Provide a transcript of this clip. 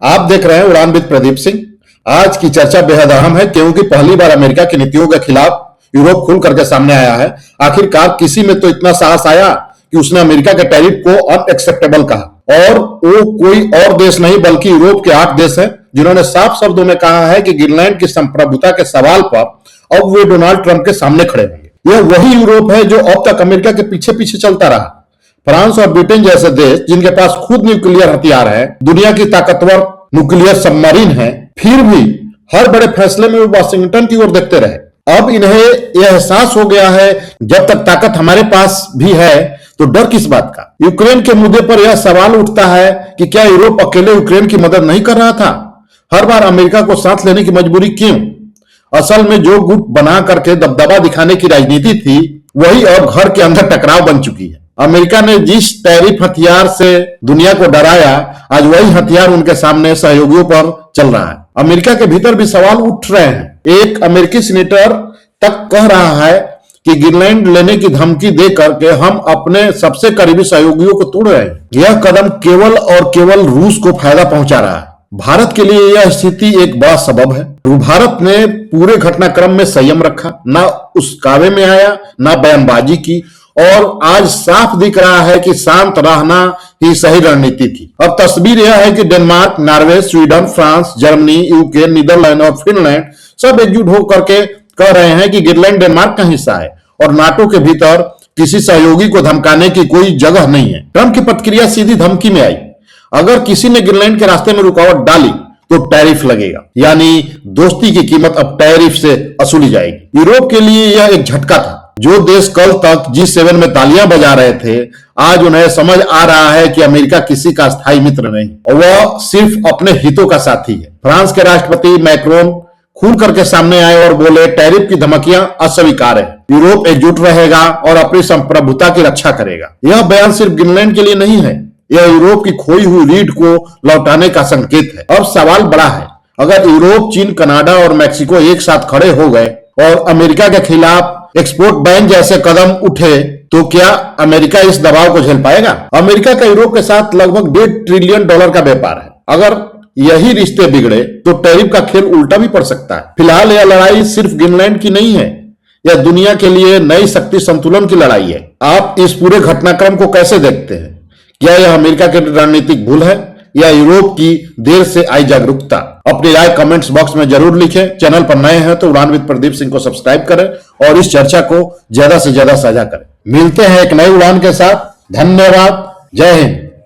आप देख रहे हैं उड़ान विद प्रदीप सिंह। आज की चर्चा बेहद अहम है क्योंकि पहली बार अमेरिका की नीतियों के खिलाफ यूरोप खुल करके सामने आया है। आखिरकार किसी में तो इतना साहस आया कि उसने अमेरिका के टैरिफ को अनएक्सेप्टेबल कहा, और वो कोई और देश नहीं बल्कि यूरोप के 8 देश हैं जिन्होंने साफ शब्दों में कहा है कि ग्रीनलैंड की संप्रभुता के सवाल पर अब वे डोनाल्ड ट्रंप के सामने खड़े होंगे। यह वही यूरोप है जो अब तक अमेरिका के पीछे पीछे चलता रहा। फ्रांस और ब्रिटेन जैसे देश जिनके पास खुद न्यूक्लियर हथियार है, दुनिया की ताकतवर न्यूक्लियर सबमरीन है, फिर भी हर बड़े फैसले में वाशिंगटन की ओर देखते रहे। अब इन्हें यह एहसास हो गया है जब तक ताकत हमारे पास भी है तो डर किस बात का। यूक्रेन के मुद्दे पर यह सवाल उठता है कि क्या यूरोप अकेले यूक्रेन की मदद नहीं कर रहा था? हर बार अमेरिका को साथ लेने की मजबूरी क्यों? असल में जो गुट बना करके दबदबा दिखाने की राजनीति थी वही अब घर के अंदर टकराव बन चुकी है। अमेरिका ने जिस टैरिफ हथियार से दुनिया को डराया, आज वही हथियार उनके सामने सहयोगियों पर चल रहा है। अमेरिका के भीतर भी सवाल उठ रहे हैं। एक अमेरिकी सीनेटर तक कह रहा है कि ग्रीनलैंड लेने की धमकी दे करके हम अपने सबसे करीबी सहयोगियों को तोड़ रहे हैं। यह कदम केवल और केवल रूस को फायदा पहुंचा रहा है। भारत के लिए यह स्थिति एक बड़ा सबब है। भारत ने पूरे घटनाक्रम में संयम रखा, ना उस्कावे में आया, ना बयानबाजी की, और आज साफ दिख रहा है कि शांत रहना ही सही रणनीति थी। अब तस्वीर यह है कि Denmark, Norway, Sweden, France, Germany, UK, Netherland और फिनलैंड सब एकजुट होकर के कह रहे हैं कि ग्रीनलैंड डेनमार्क का हिस्सा है और नाटो के भीतर किसी सहयोगी को धमकाने की कोई जगह नहीं है। ट्रंप की प्रतिक्रिया सीधी धमकी में आई। अगर किसी ने ग्रीनलैंड के रास्ते में रुकावट डाली तो टैरिफ लगेगा, यानी दोस्ती की कीमत अब टैरिफ से वसूली जाएगी। यूरोप के लिए यह एक झटका था। जो देश कल तक G7 में तालियां बजा रहे थे, आज उन्हें समझ आ रहा है कि अमेरिका किसी का स्थायी मित्र नहीं, वह सिर्फ अपने हितों का साथी है। फ्रांस के राष्ट्रपति मैक्रोन खुल करके सामने आए और बोले टैरिफ की धमकियां अस्वीकार है, यूरोप एकजुट रहेगा और अपनी संप्रभुता की रक्षा करेगा। यह बयान सिर्फ ग्रीनलैंड के लिए नहीं है, यह यूरोप की खोई हुई रीढ़ को लौटाने का संकेत है। अब सवाल बड़ा है, अगर यूरोप, चीन, कनाडा और मैक्सिको एक साथ खड़े हो गए और अमेरिका के खिलाफ एक्सपोर्ट बैन जैसे कदम उठे तो क्या अमेरिका इस दबाव को झेल पाएगा? अमेरिका का यूरोप के साथ लगभग $1.5 ट्रिलियन का व्यापार है। अगर यही रिश्ते बिगड़े तो टैरिफ का खेल उल्टा भी पड़ सकता है। फिलहाल यह लड़ाई सिर्फ ग्रीनलैंड की नहीं है, यह दुनिया के लिए नई शक्ति संतुलन की लड़ाई है। आप इस पूरे घटनाक्रम को कैसे देखते हैं? क्या यह अमेरिका की रणनीतिक भूल है या यूरोप की देर से आई जागरूकता? अपनी राय कमेंट्स बॉक्स में जरूर लिखें। चैनल पर नए हैं तो उड़ान विद प्रदीप सिंह को सब्सक्राइब करें और इस चर्चा को ज्यादा से ज्यादा साझा करें। मिलते हैं एक नई उड़ान के साथ। धन्यवाद। जय हिंद।